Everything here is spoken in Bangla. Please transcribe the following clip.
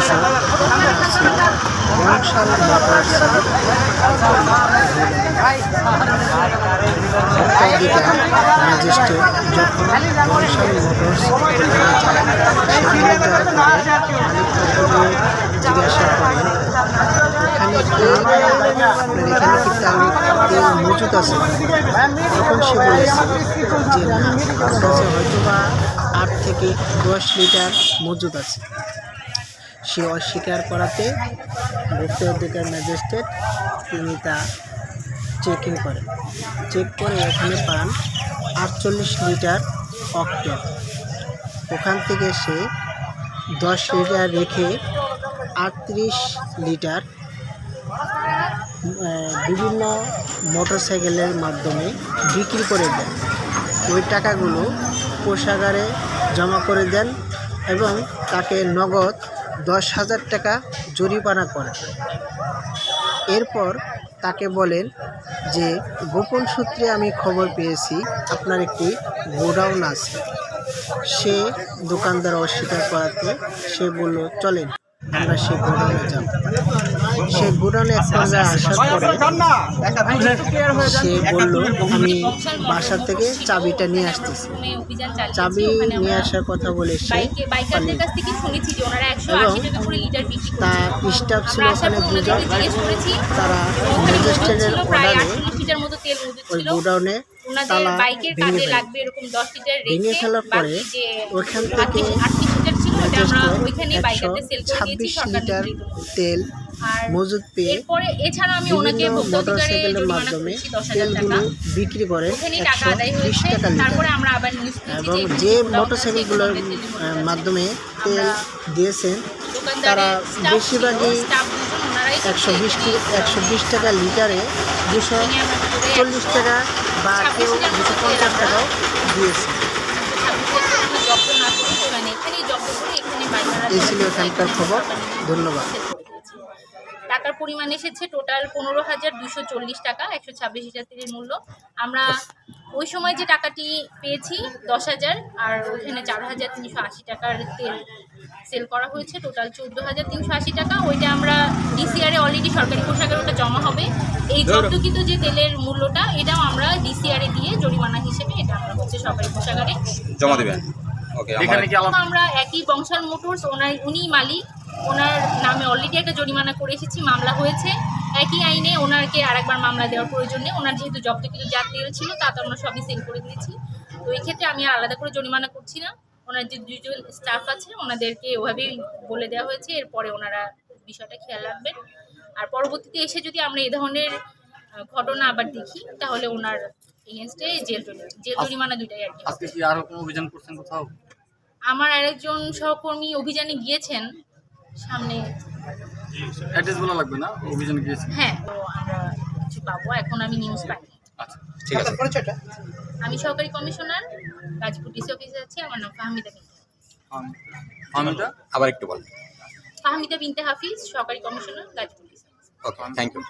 আছে বংশাল মোটরস উত্তরাধিকার ম্যাজিস্ট্রেট যখন বংশাল মোটরস জিজ্ঞাসা করেন এখানে কি আপনার এখানে কি তেল মজুদ আছে, তখন সে বলেছে যে না, তার কাছে হয়তো বা 8 থেকে 10 লিটার মজুদ আছে। সে অস্বীকার করাতে ভোক্তা অধিকার ম্যাজিস্ট্রেট তিনি তা চেকিং করেন। চেক করে এখানে পান 48 লিটার অকটেন। ওখান থেকে সে 10 লিটার রেখে 38 লিটার বিভিন্ন মোটরসাইকেলের মাধ্যমে বিক্রি করে দেন। ওই টাকাগুলো কোষাগারে জমা করে দেন এবং তাকে নগদ 10,000 টাকা জরিমানা করেন। এরপর তাকে বলেন যে গোপন সূত্রে আমি খবর পেয়েছি আপনার একটি গোডাউন আছে। সে দোকানদার অস্বীকার করাতে সে বলল চলেন আমরা সেই গোডাউনে যাব। সে গোডাউনে এক পর্যায়ে আসার পরে সে বলল আমি বাসা থেকে চাবিটা নিয়ে আসতেছি। চাবি নিয়ে আসার কথা বলে সে এবং তার স্টাফ ছিল ওখানে 2 জন। তারা ম্যাজিস্ট্রেটের অর্ডারে ওই গোডাউনে তালা ভেঙে ফেলার পরে ওইখান থেকে 126 লিটার তেল মজুদ পেয়ে বিভিন্ন মোটরসাইকেলের মাধ্যমে তেলগুলো বিক্রি করে 120 টাকা লিটার। এবং যে মোটরসাইকেলগুলোর মাধ্যমে তেল দিয়েছেন তারা বেশিরভাগই 120 টাকা লিটারে 240 টাকা বা কেউ 250 টাকাও দিয়েছে। এই ছিল এখানকার খবর। ধন্যবাদ। টাকার পরিমাণ এসেছে টোটাল 15,240 টাকা, 126 লিটার তেলের মূল্য। আমরা ওই সময় যে টাকাটি পেয়েছি 10,000, আর ওইখানে 4,380 টাকার তেল সেল করা হয়েছে, টোটাল 14,380 টাকা। ওইটা আমরা ডিসিআরে অলরেডি সরকারি কোষাগারে ওটা জমা হবে। এই জব্দকৃত যে তেলের মূল্যটা এটাও আমরা ডিসিআরে দিয়ে জরিমানা হিসেবে এটা আমরা হচ্ছে সরকারি কোষাগারে জমা দেবেন। আমরা একই বংশাল মোটরস উনি মালিক, ওনার নামে অলরেডি একটা জরিমানা করে এসেছি, মামলা হয়েছে একই আইনে। ওনারকে আরেকবার মামলা দেওয়ার প্রয়োজন নেই। ওনার যেহেতু জব্দকৃত যা তেল ছিল তা তো আমরা সবই সেল করে দিয়েছি। তো এই ক্ষেত্রে আমি আর আলাদা করে জরিমানা করছি না। ওনার যে 2 জন স্টাফ আছে ওনাদেরকে ওভাবেই বলে দেওয়া হয়েছে। এরপরে ওনারা বিষয়টা খেয়াল রাখবেন। আর পরবর্তীতে এসে যদি আমরা এই ধরনের ঘটনা আবার দেখি তাহলে ওনার এগেনস্টে জেল জরিমানা দুটাই আর কি। আজকে কি আরো কোনো অভিযান করছেন কোথাও? আমার আরেকজন সহকর্মী অভিযানে গিয়েছেন সামনে। অ্যাড্রেস বলা লাগবে না, অভিযানে গিয়েছেন? হ্যাঁ, তো আমরা কিছু পাবো, এখন আমি নিউজ পাইনি। আচ্ছা, ঠিক আছে। আমি সহকারী কমিশনার, গাজীপুর ডিসি অফিসে আছি। আমার নাম ফাহমিদা বিনতে হাফিজ। আবার একটু বলেন। ফাহমিদা বিনতে হাফিজ, সহকারী commissioner, Gazipur DC. Okay, thank you.